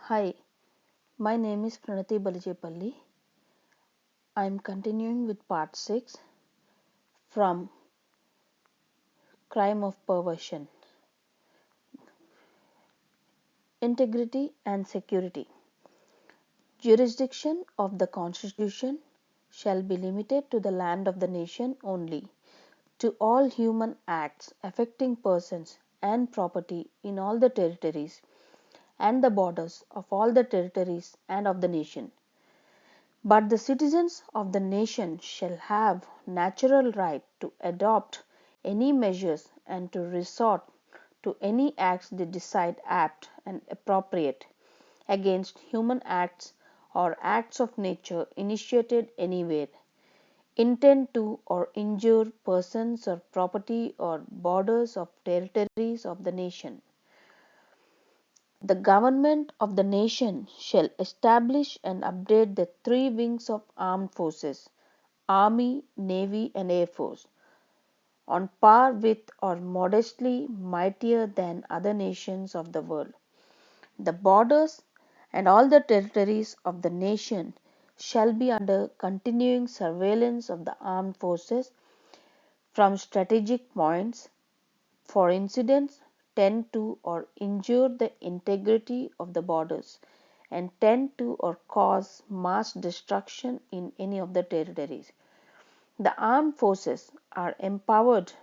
Hi, my name is Pranati. I am continuing with part 6 from Crime of Perversion. Integrity and Security. Jurisdiction of the Constitution shall be limited to the land of the nation only, to all human acts affecting persons and property in all the territories and the borders of all the territories and of the nation. But the citizens of the nation shall have natural right to adopt any measures and to resort to any acts they decide apt and appropriate against human acts or acts of nature initiated anywhere, intend to or injure persons or property or borders of territories of the nation. The government of the nation shall establish and update the three wings of armed forces, Army, Navy and Air Force, on par with or modestly mightier than other nations of the world. The borders and all the territories of the nation shall be under continuing surveillance of the armed forces from strategic points, for incidents tend to or injure the integrity of the borders and tend to or cause mass destruction in any of the territories. The armed forces are empowered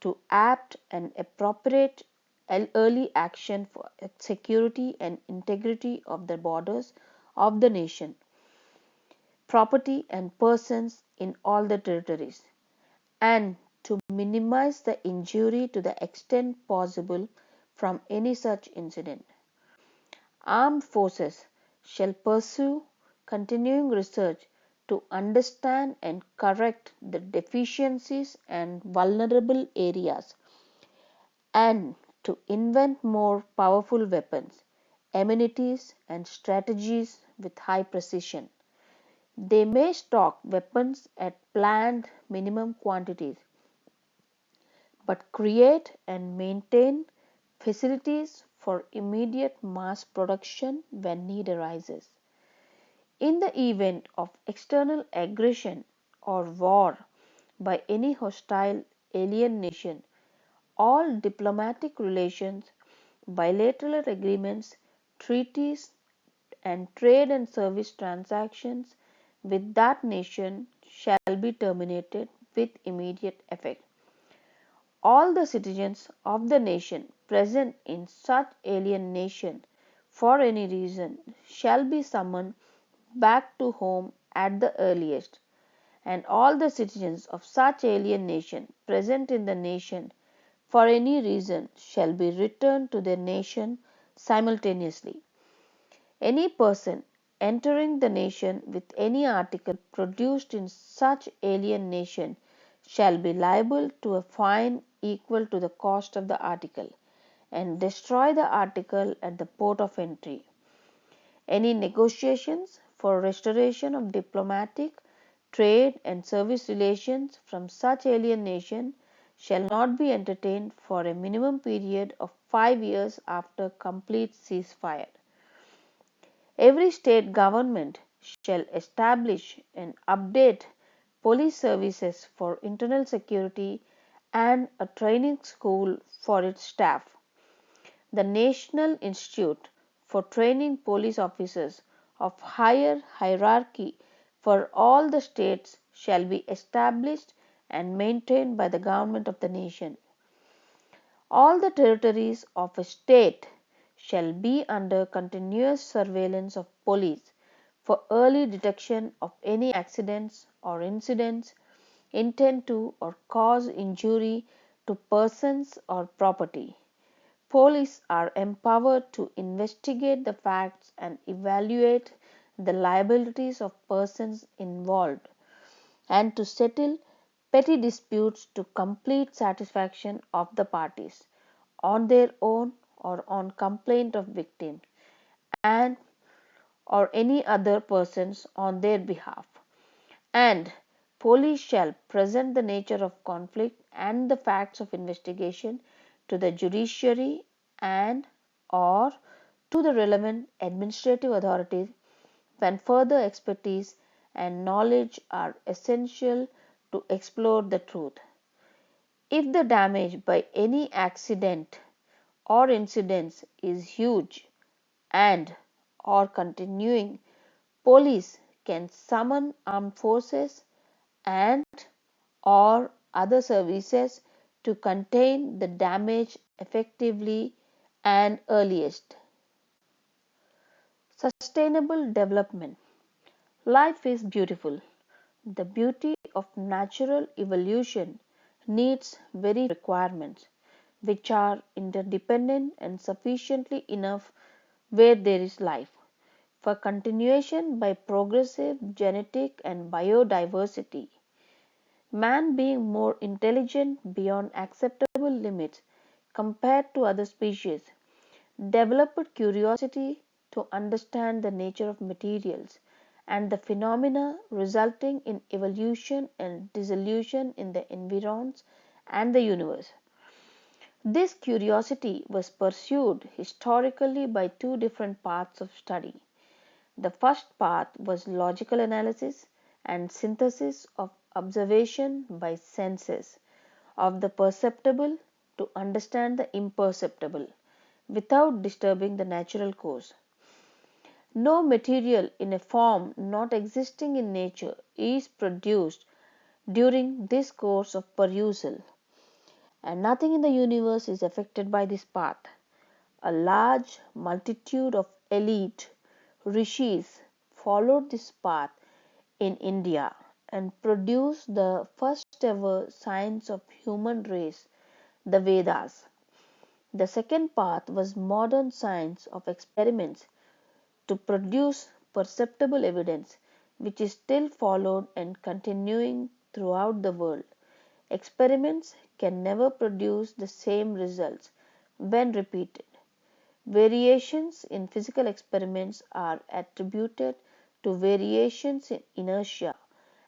to apt and appropriate early action for security and integrity of the borders of the nation, property and persons in all the territories, and to minimize the injury to the extent possible from any such incident. Armed forces shall pursue continuing research to understand and correct the deficiencies and vulnerable areas, and to invent more powerful weapons, amenities, and strategies with high precision. They may stock weapons at planned minimum quantities, but create and maintain facilities for immediate mass production when need arises. In the event of external aggression or war by any hostile alien nation, all diplomatic relations, bilateral agreements, treaties, and trade and service transactions with that nation shall be terminated with immediate effect. All the citizens of the nation present in such alien nation for any reason shall be summoned back to home at the earliest, and all the citizens of such alien nation present in the nation for any reason shall be returned to their nation simultaneously. Any person entering the nation with any article produced in such alien nation shall be liable to a fine equal to the cost of the article, and destroy the article at the port of entry. Any negotiations for restoration of diplomatic, trade and service relations from such alien nation shall not be entertained for a minimum period of 5 years after complete ceasefire. Every state government shall establish and update police services for internal security and a training school for its staff. The National Institute for Training Police Officers of higher hierarchy for all the states shall be established and maintained by the government of the nation. All the territories of a state shall be under continuous surveillance of police for early detection of any accidents or incidents intend to or cause injury to persons or property. Police are empowered to investigate the facts and evaluate the liabilities of persons involved, and to settle petty disputes to complete satisfaction of the parties, on their own or on complaint of victims, and or any other persons on their behalf. And police shall present the nature of conflict and the facts of investigation to the judiciary and or to the relevant administrative authorities when further expertise and knowledge are essential to explore the truth. If the damage by any accident or incidents is huge and or continuing, police can summon armed forces and or other services to contain the damage effectively and earliest. Sustainable development. Life is beautiful. The beauty of natural evolution needs very requirements which are interdependent and sufficiently enough where there is life for continuation by progressive genetic and biodiversity. Man being more intelligent beyond acceptable limits compared to other species, developed curiosity to understand the nature of materials and the phenomena resulting in evolution and dissolution in the environs and the universe. This curiosity was pursued historically by two different paths of study. The first path was logical analysis and synthesis of observation by senses of the perceptible to understand the imperceptible without disturbing the natural course. No material in a form not existing in nature is produced during this course of perusal, and nothing in the universe is affected by this path. A large multitude of elite rishis followed this path in India and produced the first ever science of human race, the Vedas. The second path was modern science of experiments to produce perceptible evidence, which is still followed and continuing throughout the world. Experiments can never produce the same results when repeated. Variations in physical experiments are attributed to variations in inertia,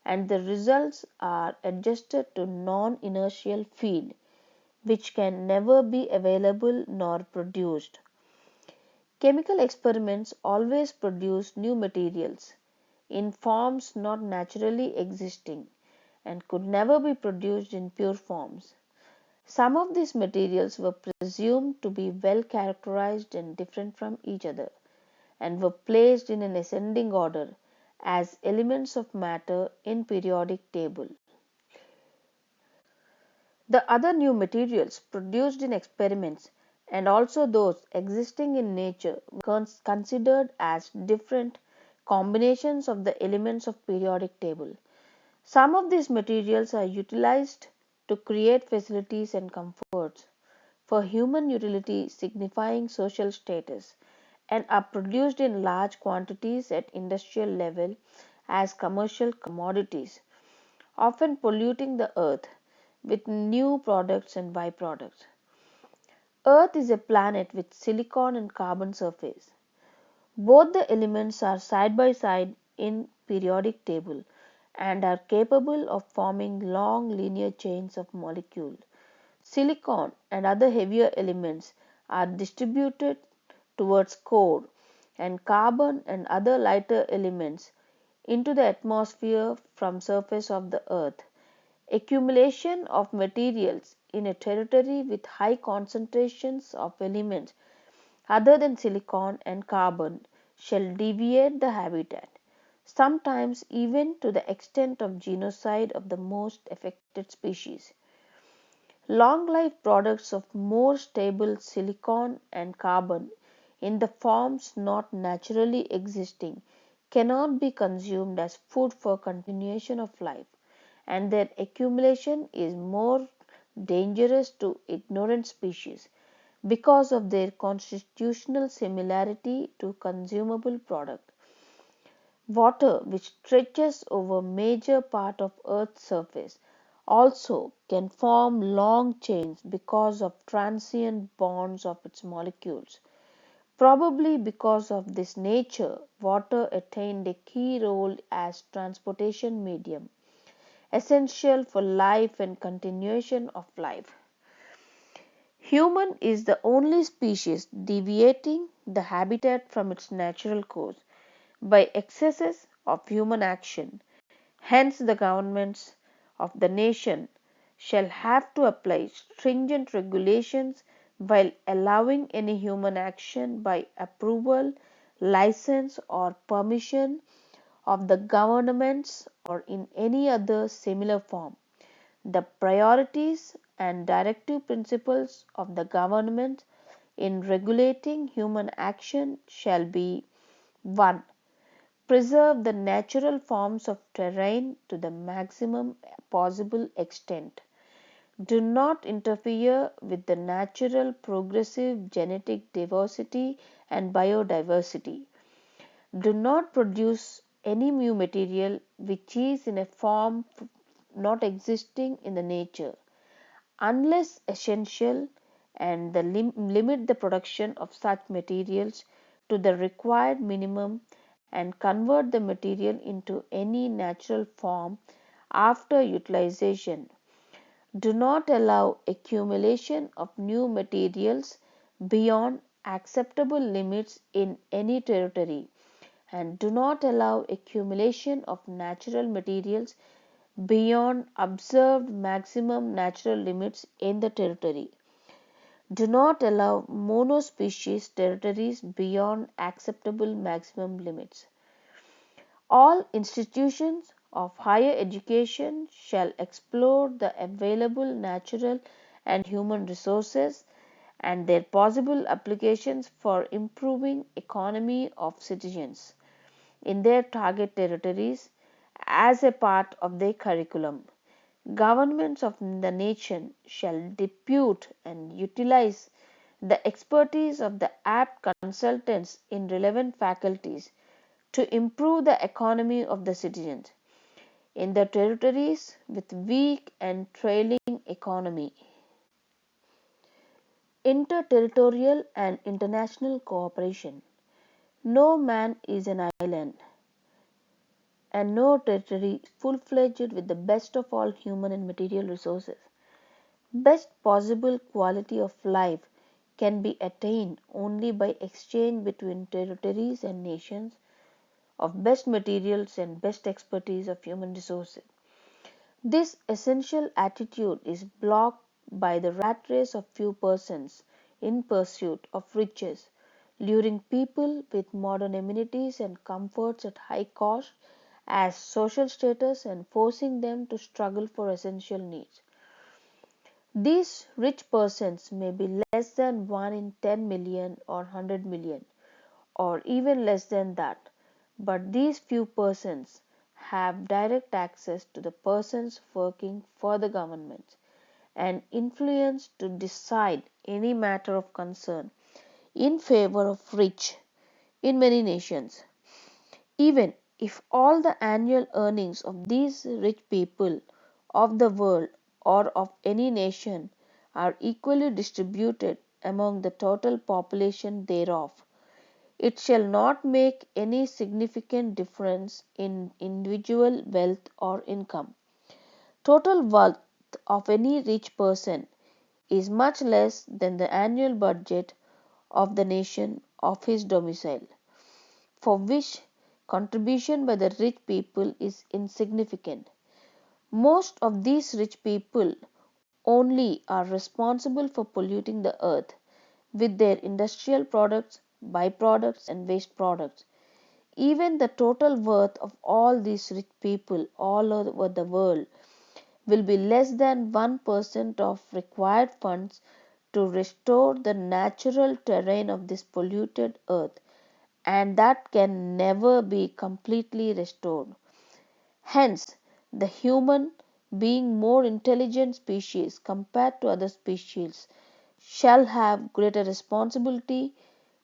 and the results are adjusted to non-inertial field, which can never be available nor produced. Chemical experiments always produce new materials in forms not naturally existing and could never be produced in pure forms. Some of these materials were presumed to be well characterized and different from each other, and were placed in an ascending order as elements of matter in periodic table. The other new materials produced in experiments and also those existing in nature were considered as different combinations of the elements of periodic table. Some of these materials are utilized to create facilities and comforts for human utility signifying social status and are produced in large quantities at industrial level as commercial commodities, often polluting the earth with new products and byproducts. Earth is a planet with silicon and carbon surface. Both the elements are side by side in periodic table and are capable of forming long linear chains of molecules. Silicon and other heavier elements are distributed towards core, and carbon and other lighter elements into the atmosphere from surface of the earth. Accumulation of materials in a territory with high concentrations of elements other than silicon and carbon shall deviate the habitat, sometimes even to the extent of genocide of the most affected species. Long life products of more stable silicon and carbon in the forms not naturally existing cannot be consumed as food for continuation of life, and their accumulation is more dangerous to ignorant species because of their constitutional similarity to consumable product. Water, which stretches over major part of Earth's surface, also can form long chains because of transient bonds of its molecules. Probably because of this nature, water attained a key role as transportation medium, essential for life and continuation of life. Human is the only species deviating the habitat from its natural course by excesses of human action. Hence, the governments of the nation shall have to apply stringent regulations while allowing any human action by approval, license, or permission of the governments or in any other similar form. The priorities and directive principles of the government in regulating human action shall be: 1. Preserve the natural forms of terrain to the maximum possible extent. Do not interfere with the natural progressive genetic diversity and biodiversity. Do not produce any new material which is in a form not existing in the nature, unless essential, and limit the production of such materials to the required minimum and convert the material into any natural form after utilization. Do not allow accumulation of new materials beyond acceptable limits in any territory, and do not allow accumulation of natural materials beyond observed maximum natural limits in the territory. Do not allow monospecies territories beyond acceptable maximum limits. All institutions of higher education shall explore the available natural and human resources and their possible applications for improving economy of citizens in their target territories as a part of their curriculum. Governments of the nation shall depute and utilize the expertise of the apt consultants in relevant faculties to improve the economy of the citizens in the territories with weak and trailing economy. Interterritorial and international cooperation. No man is an island, and no territory is full-fledged with the best of all human and material resources. Best possible quality of life can be attained only by exchange between territories and nations of best materials and best expertise of human resources. This essential attitude is blocked by the rat race of few persons in pursuit of riches, luring people with modern amenities and comforts at high cost as social status and forcing them to struggle for essential needs. These rich persons may be less than 1 in 10 million or 100 million, or even less than that, but these few persons have direct access to the persons working for the government and influence to decide any matter of concern in favor of rich in many nations. Even if all the annual earnings of these rich people of the world or of any nation are equally distributed among the total population thereof, it shall not make any significant difference in individual wealth or income. Total wealth of any rich person is much less than the annual budget of the nation of his domicile, for which contribution by the rich people is insignificant. Most of these rich people only are responsible for polluting the earth with their industrial products, byproducts, and waste products. Even the total worth of all these rich people all over the world will be less than 1% of required funds to restore the natural terrain of this polluted earth, and that can never be completely restored. Hence, the human, being more intelligent species compared to other species, shall have greater responsibility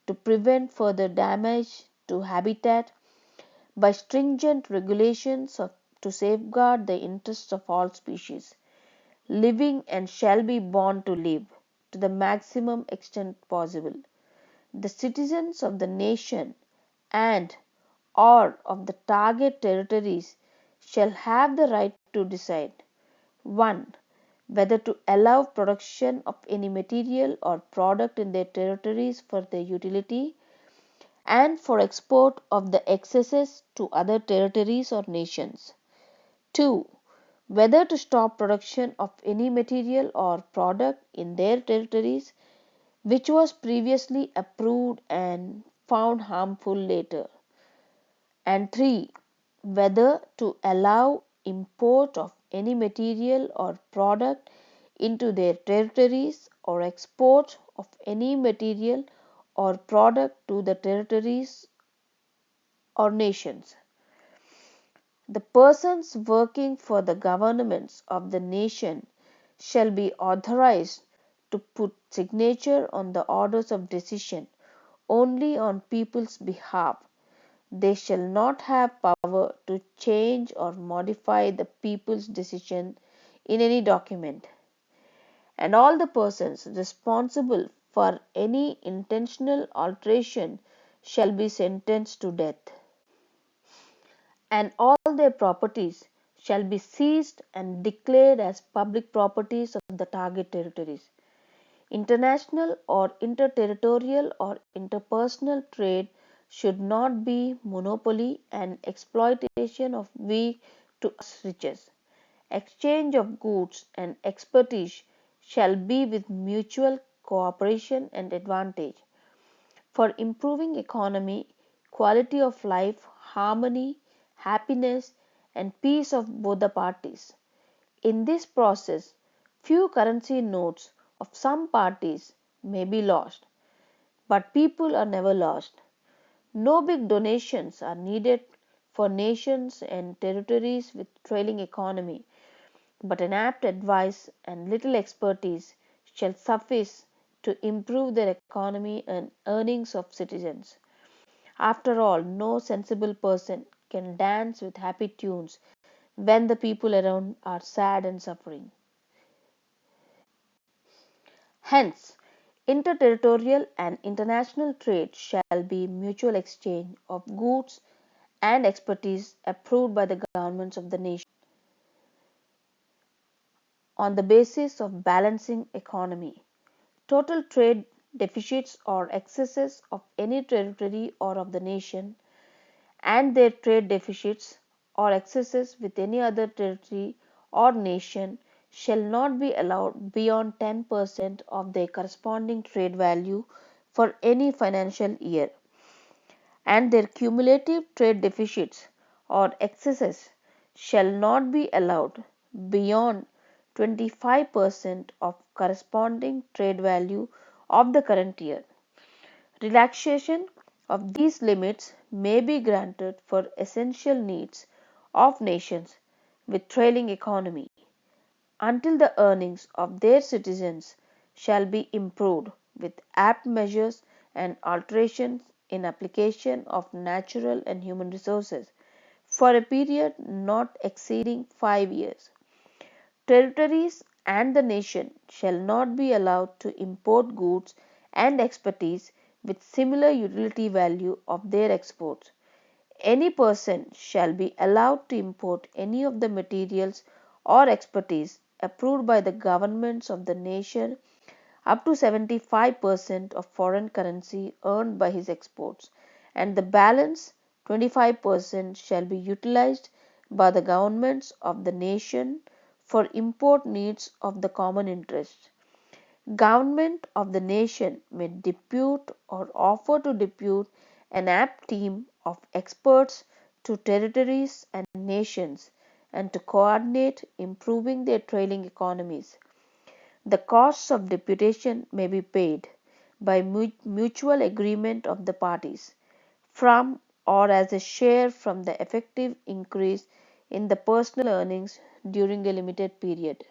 to prevent further damage to habitat by stringent regulations to safeguard the interests of all species living and shall be born to live to the maximum extent possible. The citizens of the nation and or of the target territories shall have the right to decide: 1. whether to allow production of any material or product in their territories for their utility and for export of the excesses to other territories or nations. 2. Whether to stop production of any material or product in their territories which was previously approved and found harmful later. And 3. Whether to allow import of any material or product into their territories or export of any material or product to the territories or nations. The persons working for the governments of the nation shall be authorized to put signature on the orders of decision only on people's behalf. They shall not have power to change or modify the people's decision in any document. And all the persons responsible for any intentional alteration shall be sentenced to death. And all their properties shall be seized and declared as public properties of the target territories. International or interterritorial or interpersonal trade should not be monopoly and exploitation of weak to riches. Exchange of goods and expertise shall be with mutual cooperation and advantage for improving economy, quality of life, harmony, happiness, and peace of both the parties. In this process, few currency notes of some parties may be lost, but people are never lost. No big donations are needed for nations and territories with trailing economy, but an apt advice and little expertise shall suffice to improve their economy and earnings of citizens. After all, no sensible person can dance with happy tunes when the people around are sad and suffering. Hence, interterritorial and international trade shall be mutual exchange of goods and expertise approved by the governments of the nation on the basis of balancing economy. Total trade deficits or excesses of any territory or of the nation and their trade deficits or excesses with any other territory or nation shall not be allowed beyond 10% of their corresponding trade value for any financial year, and their cumulative trade deficits or excesses shall not be allowed beyond 25% of corresponding trade value of the current year. Relaxation of these limits may be granted for essential needs of nations with trailing economy until the earnings of their citizens shall be improved with apt measures and alterations in application of natural and human resources for a period not exceeding 5 years. Territories and the nation shall not be allowed to import goods and expertise with similar utility value of their exports. Any person shall be allowed to import any of the materials or expertise approved by the governments of the nation up to 75% of foreign currency earned by his exports, and the balance 25% shall be utilized by the governments of the nation for import needs of the common interest. Government of the nation may depute or offer to depute an apt team of experts to territories and nations and to coordinate improving their trailing economies. The costs of deputation may be paid by mutual agreement of the parties from or as a share from the effective increase in the personal earnings during a limited period.